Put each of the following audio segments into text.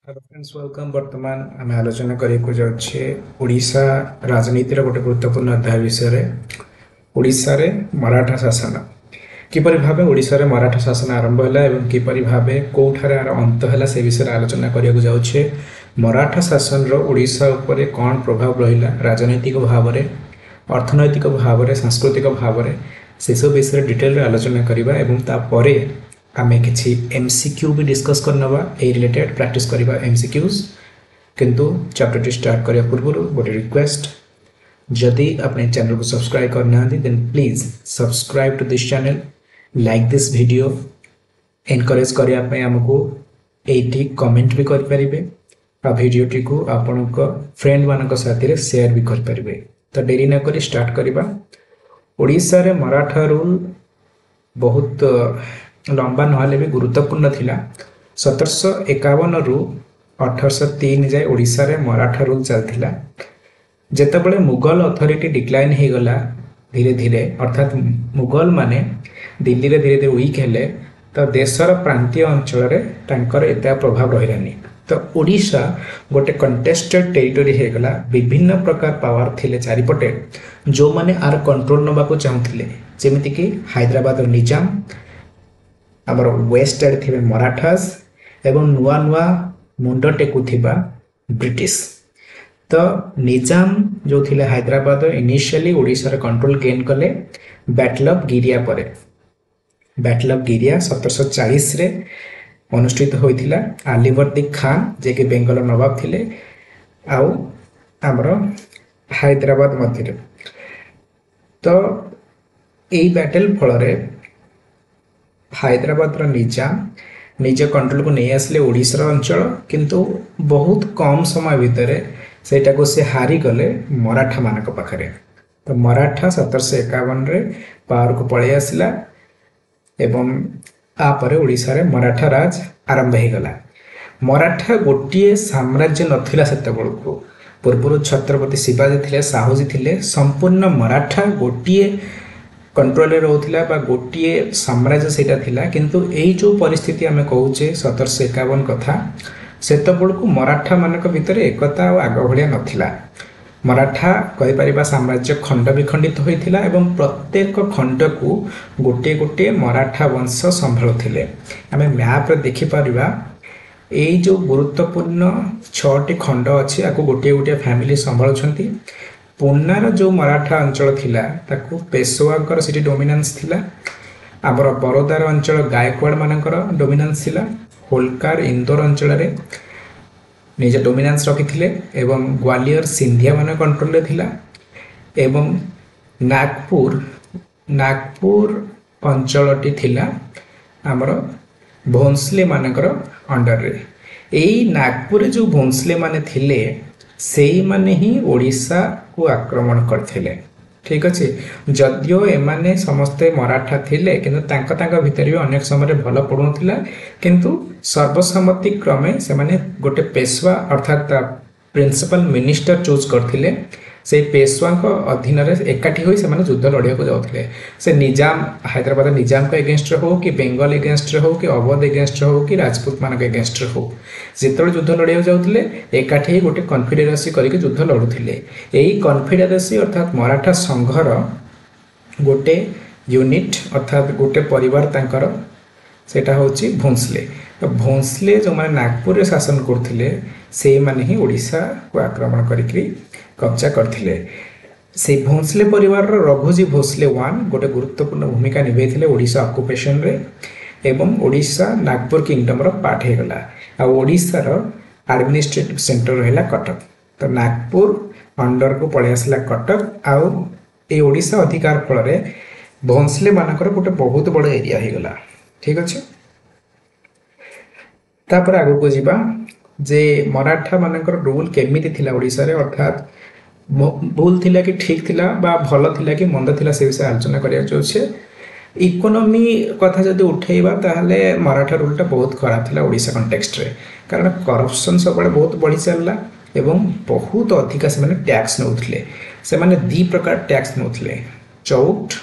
Hello friends welcome. वर्तमान आम आलोचना करने जाऊे ओडिशा राजनीतिर गोटे गुरुत्वपूर्ण अध्याय विषय ओडिशा रे मराठा शासन किपरि भाबे ओडिशा रे मराठा शासन आरंभ होला एवं किपरि भाबे कोठारे आर अंत होला से विषय आलोचना करने जाऊे। मराठा शासन रो ओडिशा उपरे कौन प्रभाव रहिला राजनैतिक भाव में, अर्थनैतिक भाव में, सांस्कृतिक भाव में से सब विषय डिटेल आलोचना करबा एवं तापरे आमे किछि एमसीक्यू भी डिस्कस करनबा ए रिलेटेड प्रैक्टिस करबा एमसीक्यूज। किंतु चैप्टर टी स्टार्ट करिया पूर्व गोटे रिक्वेस्ट, जदि अपने चैनल को सब्सक्राइब करना then please subscribe to this channel, like this video, encourage करिया पे हमको एटी कमेंट भी कर परिबे आ वीडियो टी को आपनक फ्रेंड मानक साथी रे शेयर भी कर परिबे। तो देरी न करी स्टार्ट करबा। ओडिशा रे मराठा रूल बहुत लंबा नहले भी गुरुत्वपूर्ण थिला। 1751 रु 1803 जाए ओडिशा रे मराठा रूल चलथिला। जेतेबेले मुगल अथॉरिटी डिक्लाइन हो गला धीरे धीरे, अर्थात मुगल माने दिल्ली रे धीरे धीरे वीक हेले, तो देशर प्रांतीय अंचल रे तांकर एता प्रभाव रहिलानी। तो ओडिशा गोटे कंटेस्टेड टेरिटोरी हो गला। विभिन्न प्रकार पावर थिले चारिपटे जो माने आर कंट्रोल नबा को चाहुथिले, जेमिति कि हैदराबाद निजाम, आमर वेस्ट आड़े थे मराठास एवं नुआ नुआ मुंड टेकुथिबा ब्रिटिश। तो निजाम जो थिले हैदराबाद इनिशियली ओडिशा रे कंट्रोल गेन कले बैटल ऑफ गिरिया परे। बैटल ऑफ गिरिया 1740 रे अनुष्ठित होइथिला। अलीवर्दी खान जे कि बेंगल नवाब थिले आउ आमर हैदराबाद मध्य। तो एई बैटल फल रे हैदराबाद निजाम निज कंट्रोल को नहीं आसले ओडिशा अंचल, किंतु बहुत कम समय भितर सेटा को से हारी गले मराठा मानक पाखरे। तो मराठा 1751 रे पावर को पळे आसिला एवं आपर ओडिशा रे मराठा राज आरंभ हो गला। मराठा गोटे साम्राज्य नथिला सेते बेलको। पूर्व छत्रपति शिवाजी थिले, साहूजी थिले, संपूर्ण मराठा गोटे कंट्रोल रोला गोटे साम्राज्य सेटा थिला। किंतु एई जो परिस्थिति आमे कहूचे 1751 कथा, सेतबेलको मराठा मानक भितर एकता आग भलिया नथिला। मराठा कहि परिबा साम्राज्य खंड विखंडित होइथिला एवं प्रत्येक खंड को गोटे गोटे मराठा वंश संभाळुथिले। आमे मैप रे देखि परिबा एई जो गुरुत्वपूर्ण 6टी खंड अछि आको गोटे गोटे फैमिली संभाळुछंती। पुन्नार जो मराठा अंचल थिला ताकू पेशवांकर सिटी डोमिनेंस थिला। आमर बरोदार अंचल गायकवाड़ मानकर डोमिनेंस थिला। होलकार इंदौर अंचल रे निज डोमिनेंस रखिथिले एवं ग्वालियर सिंधिया मान कंट्रोल रे थिला। एवं नागपुर अंचलटी थिला आमर भोंसले मानकर अंडर रे। एई नागपुर जो भोंसले माने थिले सेई माने ही ओडिशा को आक्रमण करथिले। ठीक अच्छे, जदियो एमाने समस्ते मराठा थिले किंतु तांका भितर भी अनेक समय भल पड़ुनथिला, किंतु सर्वसम्मति क्रमे से माने गोटे पेशवा अर्थात प्रिंसिपल मिनिस्टर चूज करथिले। से पेशवा अधीन एकाठी होई से माने युद्ध लड़िया को जाउथिले। से निजाम हैदराबाद निजाम को एगेंस्ट हो कि बेंगल एगेंस्ट हो कि अवध एगेंस्ट हो कि राजपूत मान एगेंस्ट हो, जिते युद्ध लड़िया जाउथिले एकाठी गोटे कन्फेडरेसी करके युद्ध लड़ुथिले। यही कन्फेडरेसी अर्थात मराठा संघर गोटे यूनिट अर्थात गोटे परिवार तांकर सेटा होची भोंसले। तो भोंसले जो माने नागपुर रे शासन करथिले से माने ही ओडिशा को आक्रमण करिकरी कब्जा करथिले। से भोंसले परिवार रघुजी भोंसले 1 गोटे गुरुत्वपूर्ण भूमिका निभाइथिले ओडिशा ऑक्युपेशन रे एवं ओडिशा नागपुर किंगडम रो पार्ट हे गला। आ ओडिशा रो एडमिनिस्ट्रेटिव सेंटर रहला कटक। तो नागपुर अंडर को पळे आसला कटक। आ ए ओडिशा अधिकार फल रे भोंसले मानकर गोटे बहुत बड़ एरिया हे गला। ठीक अच्छे, तापर आगु को जीवा जे मराठा मानकर रूल केमिति थिला ओडिशा रे, अर्थात भूल थिला कि ठीक थिला बा भल थिला कि मंद थिला से विषय आलोचना करिया जोछे। इकोनॉमी कथा जदि उठेबा ताहले मराठा रूलटा बहुत खराब थिला ओडिशा कॉन्टेक्स्ट रे, कारण करप्शन सब बहुत बढ़ी चलला एवं बहुत अधिक से माने टैक्स नउथले। से माने दी प्रकार टैक्स नउथले। चौट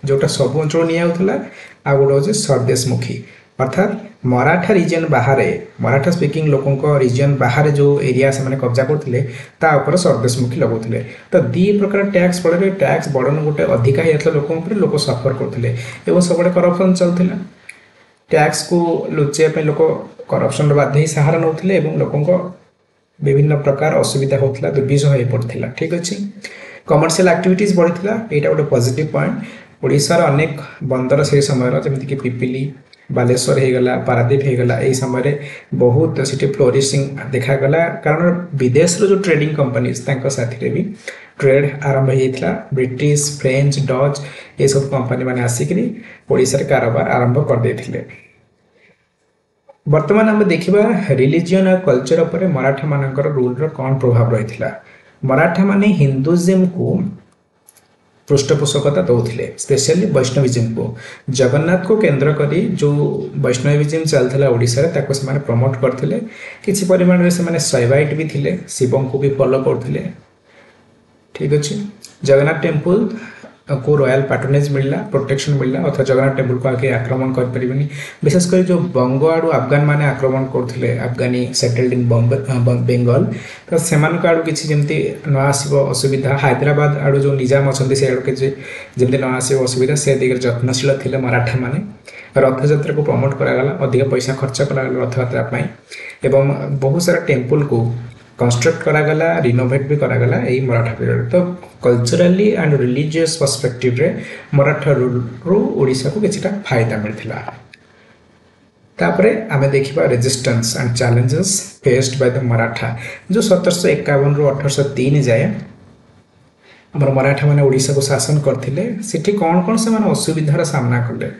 जोटा सब अंचल निया होतला आ गोटे होचे स्वदेशमुखी, अर्थात मराठा रीजन बाहर मराठा स्पीकिंग लोकों रीजन बाहर जो एरिया से कब्जा करते स्वदेशमुखी लगौले तो दी प्रकार टैक्स फल टैक्स बर्डन गोटे अधिका होता लोक लोक सफर करते सब करप्शन चलता टैक्स को लुचाई लोक करप्शन बाध्य सहारा नौते लोकों विभिन्न प्रकार असुविधा होता दुर्विषह हो पड़ता ठीक अच्छे कमर्शियल एक्टिविटीज बढ़ी यहाँ गोटे पॉजिटिव पॉइंट ओडिशार अनेक बंदर से समय जमीक पिपिली बालेश्वर होगला पारादीप होगला यही समय बहुत सी फ्लोरिशिंग देखागला कारण विदेश जो ट्रेडिंग कंपनीज साथी भी ट्रेड आरंभ होता ब्रिटिश फ्रेंच डच ये सब कंपनी मैंने आसिक ओडिशा कारोबार आरंभ करदे वर्तमान आम देखा रिलीजियन और कल्चर उपर मराठा मानकर रूल कौन प्रभाव रही मराठा माने हिंदुइज्म को पृष्ठपोषकता दौले स्पेशली वैष्णविज्म को जगन्नाथ को केंद्र करी जो वैष्णविज्म चलता ओडिशा से प्रमोट करते किसी परिमाण में से शैवाइट भी थिले शिव को भी फॉलो करते ठीक अच्छे जगन्नाथ टेम्पल को रॉयल पैट्रोनेज मिलला प्रोटेक्शन मिलला अथवा जगन्नाथ टेम्पल को आगे आक्रमण कर विशेषकर जो बंग आड़ू अफगान माने आक्रमण करते अफगानी सेटल्ड इन बेंगल तो से आड़ू किसी जमी न आसो असुविधा हैदराबाद आड़ू जो निजाम अच्छा से आड़ू किसी जमी न आसो असुविधा से दिगरे जत्नशील थे मराठा माने रथयात्रा को प्रमोट करागला अधिक पैसा खर्च करागला रथयात्रा एवं बहुत सारा टेम्पल को कंस्ट्रक्ट करागला रिनोवेट भी करागला यही मराठा पीरियड तो कल्चरली एंड रिलीजियस पर्सपेक्टिव रे मराठा रूल रू ओडिशा को किछटा फायदा मिलथिला तापरे आमे देखिबा resistance and challenges faced by the Maratha जो 1751 रु 1803 जाए हमर मराठा माने ओडिशा को शासन करथिले सिठी कोन कोन से माने असुविधार सामना करले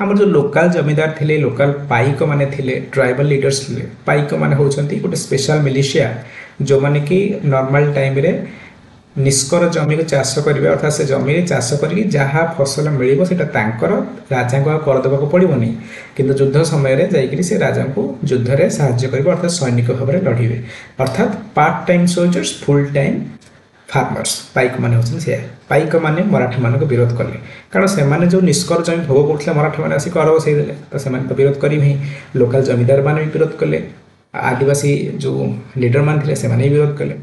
आम जो लोकल जमीदार थे लोकल पाइक माने थे ट्राइबल लीडर्स थे पाइक माने होचंती गोटे स्पेशल मिलिशिया जो माने कि नॉर्मल टाइम रे निष्कर जमी को चाष करेंगे अर्थात से जमी चाष करके जहाँ फसल मिले से राजा को करदे को पड़ोनी किंतु युद्ध समय जाकि से राजा को युद्ध में साहाय्य करेंगे अर्थात सैनिक भाव में लड़े अर्थात part time soldiers full time farmers Paik मैंने होती पाइक मैंने मराठा मान विरोध कले कारण से जो निष्कर जमी भोग करते मराठा मैंने आसिक कर बसईदे तो से विरोध करें लोकल जमीदार मैंने भी विरोध कले आदिवासी जो लीडर मान से विरोध कले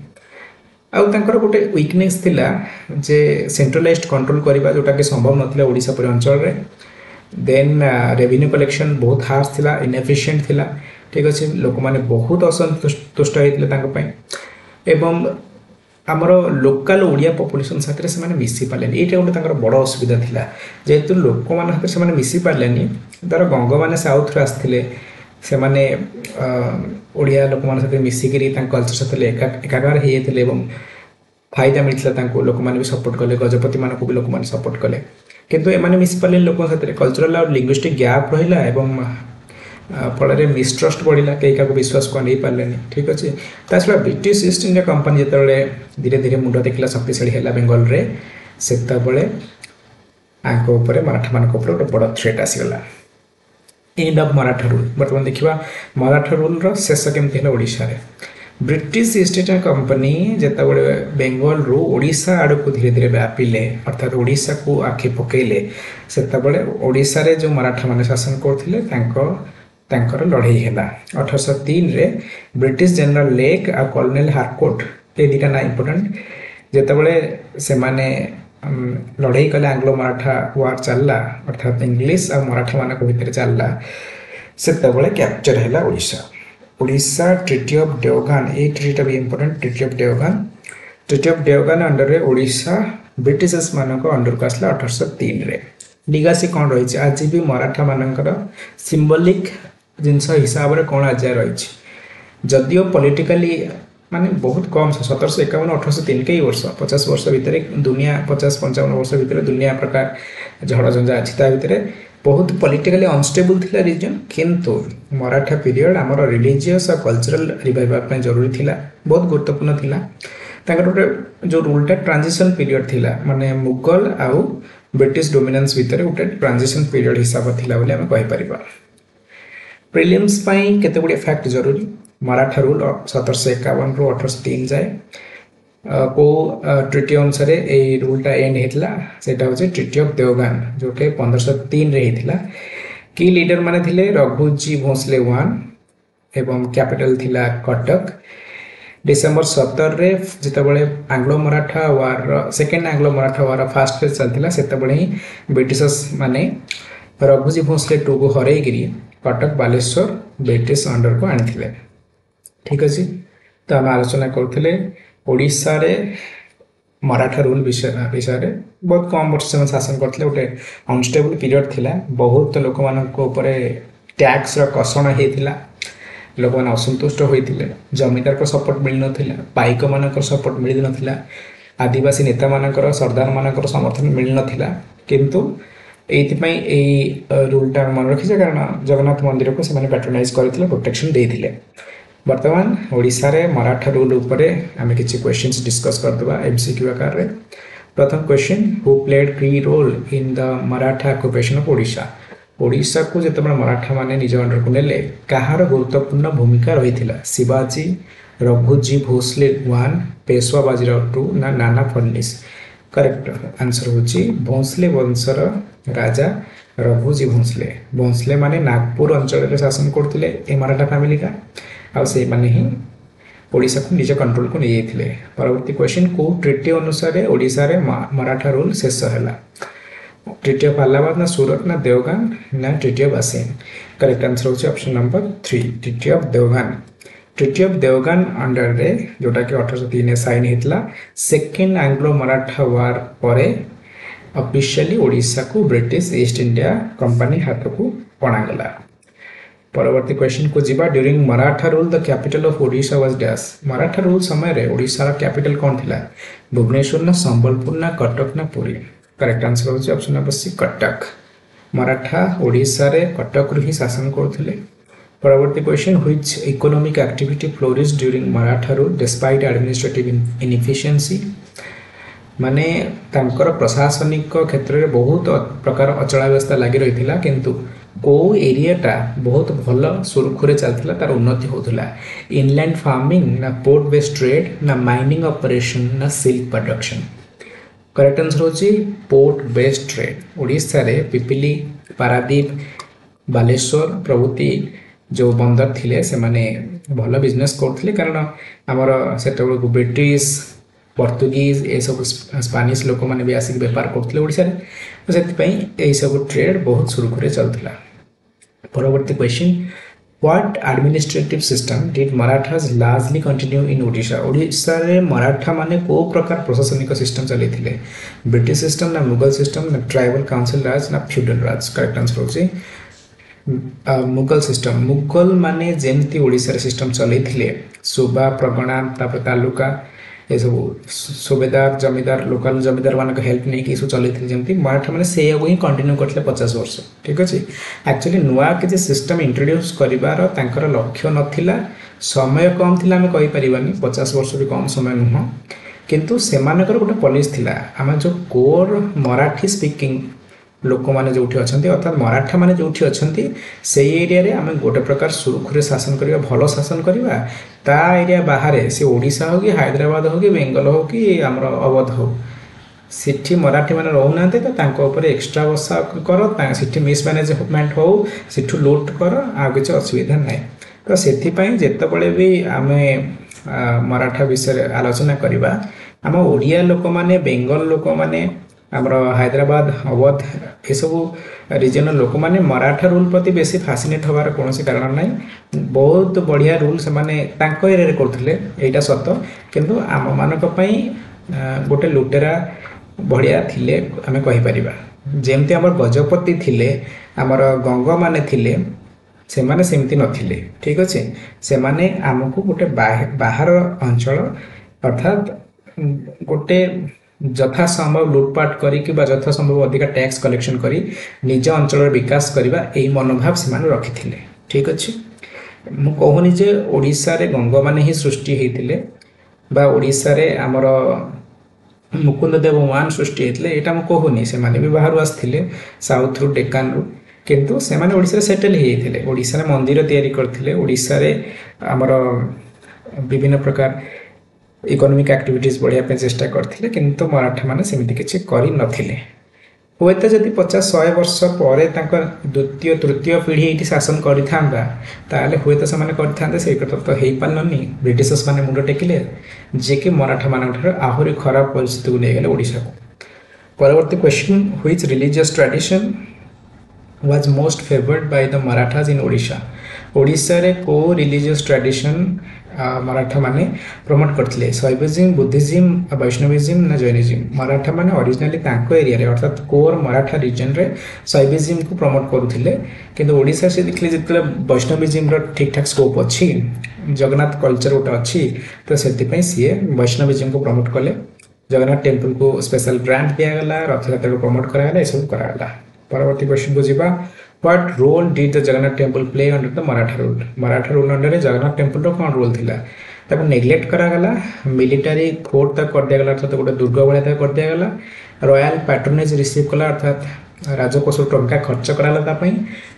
आउर गोटे वीकनेस थिला जे सेंट्रलाइज्ड कंट्रोल करवा जोटा कि संभव नथिला ओडिशा पर अंचल रे देन रेवेन्यू कलेक्शन बहुत हार्श थिला इनएफिशिएंट थिला ठीक अच्छे लोक मैंने बहुत असंतुष्ट होते एवं आमर लोकल ओडिया पॉपुलेशन साथ से मिसी पारे ये गोटे बड़ असुविधा थिला जेहेतु लोक मैंने मिसी पारे तार गंग मैंने साउथ आसते से माने ओडिया लोक मान मिसिकी कल्चर साथ एकाकार होते फायदा मिलता लोक मैंने भी सपोर्ट कले गजपति मान को भी लोक मैंने सपोर्ट कले किंतु एमाने मिसी पारे लोक साथ कल्चरल और लिंग्विस्टिक गैप रहा फल मिसट्रस्ट बढ़ला कई क्या विश्वास को नहीं पारे ठीक अच्छे छड़ा ब्रिटिश ईस्ट इंडिया कंपनी जो धीरे धीरे मुंड देखला शक्तिशाली है बेंगल रे सेतबले मराठा मान गोटे बड़ थ्रेट आसीगला एंड ऑफ मराठा रूल बर्तमान देखा मराठा रूल शेष केमती ओडिशा रे ब्रिटिश ईस्ट इंडिया कंपनी जितेबाला बेंगल रु ओडिशा आड़ को धीरे धीरे व्यापिले अर्थात ओडिशा को आखि पकईले से ओडिशा रे जो मराठा माने शासन करते लड़ई है 1803 रे ब्रिटिश जनरल लेक आ कॉलोनेल हारकोट ये दुटा ना इम्पोर्टाट जितेबाला से लड़ई कले आंग्लो मराठा वार चलला अर्थात इंग्लिश और मराठा मान भितर चलला से कैप्चर है ओडिशा ट्रिटी ऑफ देवगान ये ट्रिटी भी important treaty of Deogaon under रे ओडिशा ब्रिटिशर्स मान अंडर को आसला 1803 रे लिगासी कौन रही आज भी मराठा मानकर सिंबलिक जिनस हिसाब से कौन आज रही जदियो पॉलिटिकली माने बहुत कम 1751 1803 कई वर्ष 50 वर्ष भितर दुनिया 50-55 वर्ष भितर दुनिया प्रकार झड़ झंझा अच्छी भितर बहुत पॉलिटिकली अनस्टेबल थिला रीजन किंतु मराठा पीरियड आमर रिलीजियस और कल्चरल रिवाइवल जरूरी थिला बहुत गुरुत्वपूर्ण थिला गोटे जो रूलटा ट्रांजिशन पीरियड थिला माने मुगल आउ ब्रिटिश डोमिनेंस भितर गोटे ट्रांजिशन पीरियड हिसाब थिला बोली आमे कहि परिबा प्रिलिम्स पई केते गुडी फैक्ट जरूरी मराठा रूल 1751 रु 1803 जाए को ट्रिटी अनुसार रूलटा एंड होता से ट्रिटी ऑफ देवगान जोटे 1503 रे होता की लीडर माने थिले रघुजी भोसले 1 एवं कैपिटल थिला कटक। डिसेम्बर 17 रे जितेबाला Anglo Maratha war second Anglo Maratha war first phase चलता से ही ब्रिटिशर्स माने रघुजी भोसले 2 को हरैकि कटक बालेश्वर ब्रिटिश अंडर को आनी। ठीक अच्छे तो आम आलोचना करुले ओडिशा रे मराठा रूल विषय बहुत कम वर्ष से शासन करते गोटे अनस्टेबल पीरियड थिला बहुत लोक मान टैक्स कसण होता लोक मैंने असंतुष्ट होते जमीदार को सपोर्ट मिल ना पाइक मान सपोर्ट मिल ना आदिवासी नेता मान सरदार मान समर्थन मिल ना किंतु ये रूलटा मन रखीचे कारण जगन्नाथ मंदिर को से पैट्रोनाइज करते प्रोटेक्शन देते। बर्तमान ओडिशा रे मराठा रूल उपरे आमे किछि क्वेश्चंस डिस्कस करदबा एमसीक्यू आकार रे। प्रथम question who played key role in the Maratha occupation of Odisha. Odisha को जेतबे मराठा माने निज अंडर को नेले कहार गुरुत्वपूर्ण भूमिका रहिथिला शिवाजी रघुजी भोसले 1 पेशवा बाजीराव 2 ना नाना फडणवीस। करेक्ट आंसर होची भोसले वंशर राजा रघुजी भोसले। भोसले माने नागपुर अंचल रे शासन करथिले ए मराठा फैमिली का आ से माने ही ओडिशा को निज कंट्रोल को नहीं जाइए। परवर्ती क्वेश्चन को ट्रिटी अनुसार ओडिशा रे मराठा रूल शेष है। ट्रिटी ऑफ अलाहाबाद ना सूरत ना देवगान ना ट्रिटी ऑफ आसेन। करेक्ट आंसर होची option number 3 treaty of Deogaon. Treaty of Deogaon under रे जोटा कि 1803 साइन होता सेकेंड आंग्लो मराठा वार पर ऑफिशियली ओडिशा को ब्रिटिश ईस्ट इंडिया कंपनी हाथ को पणागला। परवर्ती क्वेश्चन को जीवा during Maratha rule the capital of Odisha was dash. Maratha rule समय रे ओडिशा रा कैपिटल कौन थिला भुवनेश्वर ना संबलपुर ना कटक ना पुरी। करेक्ट आंसर होची option number C Cuttack. Maratha Odisha रे कटक रु ही शासन करथिले। परवर्ती question which economic activity flourish during Maratha rule despite administrative inefficiency. माने तांकर प्रशासनिक क्षेत्र में बहुत प्रकार अचला व्यवस्था लगी रही किंतु को एरियाटा बहुत भल सुरखुरे चलता तार उन्नति होता इनलैंड फार्मिंग ना पोर्ट बेस्ड ट्रेड ना माइनिंग ऑपरेशन ना सिल्क प्रोडक्शन। करेक्ट आंसर होची पोर्ट बेस्ड ट्रेड। ओडिशा रे पिपिली पारादीप बालेश्वर प्रभृति जो बंदर थिले से माने भल बिजनेस करथिले कारण हमर सेट ब्रिटिश पर्तुगीज ये सब स्पानिश लोक मैंने भी आसिक बेपार करते ओडिशा रे तो से सब ट्रेड बहुत सुरखुरे चलता। परवर्ती question what administrative system did Marathas largely continue in Odisha. Odisha रे मराठा माने को प्रकार प्रशासनिक सिस्टम चलैथिले ब्रिटिश सिस्टम ना मुगल सिस्टम ना ट्राइबल काउंसिल राज ना फ्यूडल राज। करेक्ट आंसर होची मुगल सिस्टम। मुगल माने जेमती ओडिशा रे सिस्टम चलैथिले सुबा प्रगणा तापर तालुका ये सब सुबेदार जमीदार लोकल जमीदार मान हेल्प नहीं कि चलते जमी मराठा मैंने से ही कंटिन्यू करते 50 वर्ष। ठीक अच्छे एक्चुअली नुआ कि सिस्टम इंट्रोड्यूस कर लक्ष्य नाला समय कम थी आम कहीपर 50 वर्ष भी कम समय नुह किंतु से गोटे पॉलिसी थिला आम जो कोर मराठी स्पीकिंग लोक मैंने जो अच्छा अर्थात मराठा मैंने जो अच्छा से एरिया रे आम गोटे प्रकार सुरखुरे शासन करवा भल शासन करवा ता एरिया बाहर से ओडिशा हो कि हैदराबाद हो कि बेंगल हो कि आमर अवध हो सिठी मराठी मैंने रोना तो एक्सट्रा बसा कर सिठी मिसमैनेजमेंट हो सिठू लुट कर आ किसी असुविधा ना तो से जितेबाला भी आम मराठा विषय आलोचना करवा आम ओडिया लोक मैंने बेंगल लोक मैंने आमर हैदराबाद अवध ये सब रिजनल लोक मैंने मराठा रूल प्रति बेसी फैसिनेट हबार कौन कारण ना बहुत बढ़िया रूल से एरिया करते यहाँ सत किंतु आम मान गोटे लुटेरा बढ़िया थिले आम कहीपर जमती आम गजपति थिले आमर गंग माने थिले से माने सेमती नथिले। ठीक अच्छे से माने आमको गोटे बाहर अंचल अर्थात गोटे यथा संभव लुटपाट करी यथा संभव अधिक टैक्स कलेक्शन करी निज अंचल विकास करने यही मनोभाव से रखी थे। ठीक अच्छे मु कहूनी जे ओडिशा रे गंग माने ही सृष्टि होते बा ओडिशा रे आमर मुकुंद देव मान सृष्टि होते यहाँ मुझे कहूनी से भी बाहर आसते साउथ रु डेकान रु किंतु से ओडिशा सेटल होते ओडिशा रे मंदिर तैयारी करथिले ओडिशा रे आमर विभिन्न प्रकार इकोनॉमिक एक्टिविटीज बढ़िया चेष्टा करथिले किंतु मराठा माने सेमिति किछि करि नथिले। ହୁଏତ ଯଦି 50-100 ବର୍ଷ ପରେ ତାଙ୍କ ଦ୍ୱିତୀୟ ତୃତୀୟ ପିଢ଼ି ଏଇଠି ଶାସନ କରିଥାନ୍ତା ତାହେଲେ ହୁଏତ ସେମାନେ କରିଥାନ୍ତେ ସେଇ କଥା ତ ହେଇପାରିଲନି ବ୍ରିଟିଶର୍ସ ମାନେ ମୁଣ୍ଡ ଟେକିଲେ ଯିଏକି ମରାଠାମାନଙ୍କ ଠାରୁ ଆହୁରି ଖରାପ ପରିସ୍ଥିତିକୁ ନେଇଗଲେ ଓଡ଼ିଶାକୁ। ପରବର୍ତ୍ତୀ question which religious tradition was most favored by the Marathas in Odisha? ଓଡ଼ିଶାରେ କେଉଁ ରିଲିଜିୟସ୍ ଟ୍ରାଡିସନ୍ ମରାଠା ମାନେ ପ୍ରମୋଟ୍ କରିଥିଲେ? ଶୈବିଜିମ୍, ବୁଦ୍ଧିଜିମ୍, ବୈଷ୍ଣବିଜିମ୍ ନା ଜୈନିଜିମ୍? ମରାଠା ମାନେ ଅରିଜିନାଲି ତାଙ୍କ ଏରିଆରେ ଅର୍ଥାତ୍ କୋର୍ ମରାଠା ରିଜନ୍ରେ ଶୈବିଜିମ୍କୁ ପ୍ରମୋଟ୍ କରୁଥିଲେ କିନ୍ତୁ ଓଡ଼ିଶାରେ ସେ ଦେଖିଲେ ଯେତେବେଳେ ବୈଷ୍ଣବିଜିମ୍ର ଠିକ୍ ଠାକ୍ ସ୍କୋପ୍ ଅଛି ଜଗନ୍ନାଥ କଲଚର୍ ଗୋଟେ ଅଛି ତ ସେଥିପାଇଁ ସିଏ ବୈଷ୍ଣବିଜିମ୍କୁ ପ୍ରମୋଟ୍ କଲେ। ଜଗନ୍ନାଥ ଟେମ୍ପଲକୁ ସ୍ପେଶାଲ ଗ୍ରାଣ୍ଟ ଦିଆଗଲା, ରଥଯାତ୍ରାକୁ ପ୍ରମୋଟ୍ କରାଗଲା, ଏସବୁ କରାଗଲା। ପରବର୍ତ୍ତୀ କ୍ୱେଶ୍ଚନ୍ को ଯିବା what role did the Jagannath temple play under the Maratha rule? Maratha rule under Jagannath temple रो कौन रोल थिला? ताको नेग्लेक्ट करागला, मिलिटारी फोर्ट तक कर दियागला अर्थात गोटे दुर्ग भलिया तक कर दियागला, रॉयल पैट्रोनेज रिसीव कला अर्थात राजकोष टंका खर्च कराला ता पई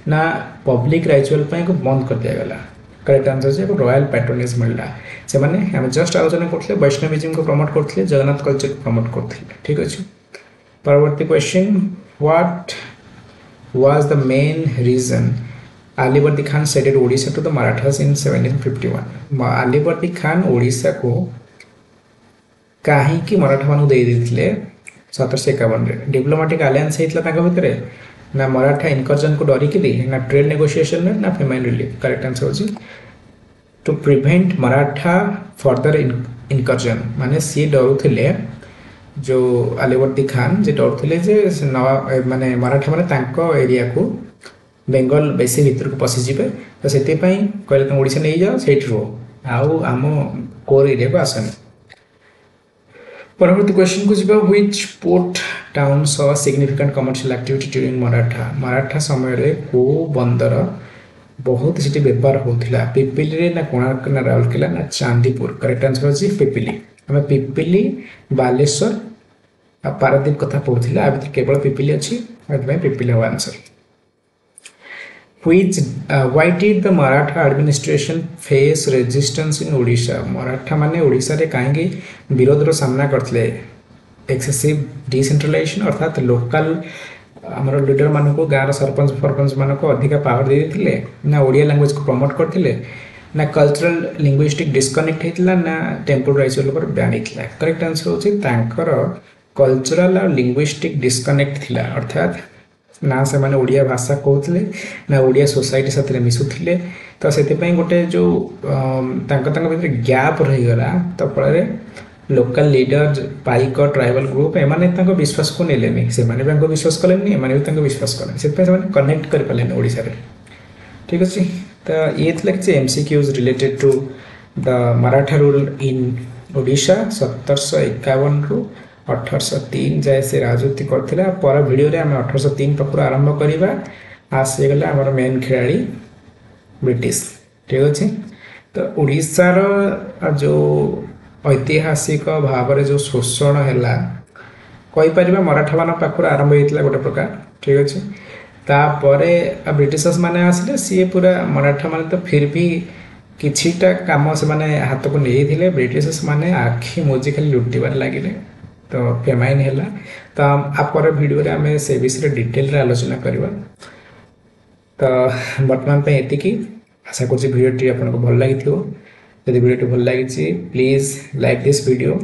ना पब्लिक राइचुअल पई को बंद कर दियागला? करेक्ट आंसर जे रॉयल पैट्रोनेज मिलला। से माने हम जस्ट आलोचना करथले वैष्णविज्म को प्रमोट करथले, जगन्नाथ कल्चर को प्रमोट करथले। ठीक अछि। परवर्ती question what was the main reason Alivardi Khan ceded Odisha to the Marathas in 1751? Alivardi Khan Odisha को काहींकि मराठा मानू दे देथिले 1751 रे? डिप्लोमेटिक अलायंस हेतला ताका भितरे ना मराठा इनकर्जन को डरी कि ना ट्रेड नेगोशिएशन में ना फेमाइन रिलीफ? करेक्ट आंसर होची to prevent Maratha further incursion माने सी डरुथिले जो अलीवर्दी खान जे डरुथिले जे माने मराठा माने तांको एरिया को बेंगल बेसी भीतर को पसी जिबे तो सेते पई कहले तुम ओडिसा नै जाओ सेठी रो आउ आम कोर एरिया को आसन। परवर्ती क्वेश्चन को जिबा which port town saw significant commercial activity during Maratha? Maratha समय रे को बंदर बहुत सिटी व्यापार होथिला? पिपिली रे ना कोणार्क ना राउरकेला ना चांदीपुर? करेक्ट आंसर अछि पिपिली। हमें पिपिली बालेश्वर पारादीप कथा पढ़ुला आ केवल पिपिली अच्छी पिपिली हवा answer. Which why did the Maratha administration face resistance in Odisha? Maratha माने ओडिशा रे काहेकि विरोध रो सामना करथले? एक्सेसिव डिसेंट्रलाइजेशन अर्थात लोकल आमर लीडर मानक गाँव सरपंच मानक अधिक पावर दे देथिले ना ओडिया लैंग्वेज को प्रमोट करथिले ना कल्चरल लिंग्विस्टिक डिस्कनेक्ट होता ना टेम्पल राइचुअल पर बैन होता? करेक्ट आंसर होची तांकर कल्चरल और लिंग्विस्टिक डिस्कनेक्ट थिला अर्थात ना से माने ओडिया भाषा कहते ना ओडिया सोसाइटी साथ मिसुले तो से गोटे जो भीतर गैप रहीगला तो फल लोकल लीडर पाइक ट्राइबल ग्रुप एमाने विश्वास को नेलेनी से विश्वास कलेनी एमाने भी विश्वास कले से कनेक्ट कर पारे ओडिशा रे। ठीक अच्छे तो ये कि MCQs related to the Maratha rule in Odisha 1751 रु 1803 जाए से राजनीति करथिला। पर वीडियो रे हम 1803 पाखु आरंभ करबा आसे गला हमर मेन खिलाड़ी ब्रिटिश। ठीक अच्छे तो ओडिशा रो जो ऐतिहासिक भाव में जो शोषण है कही पार मराठा मान पाखर आरंभ होता गोटे प्रकार। ठीक अच्छे तापर ब्रिटिशर्स माने आसिले सी पूरा मराठा माने तो फिर भी किछिटा काम से माने हाथ को नहीं थे ब्रिटिशर्स माने आखि मोजी खाली लुटिबार लगे तो फेमाइन है तो आपर वीडियो आम से विषय डिटेल आलोचना करवा। तो बर्तमान ये आशा कर भिडियोटी आपको भल लगी यदि वीडियो भल लगी please like this video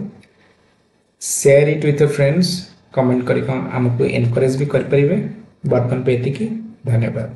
share it with friends comment कर आमको एनकरेज भी करें। बर्तमान पे धन्यवाद।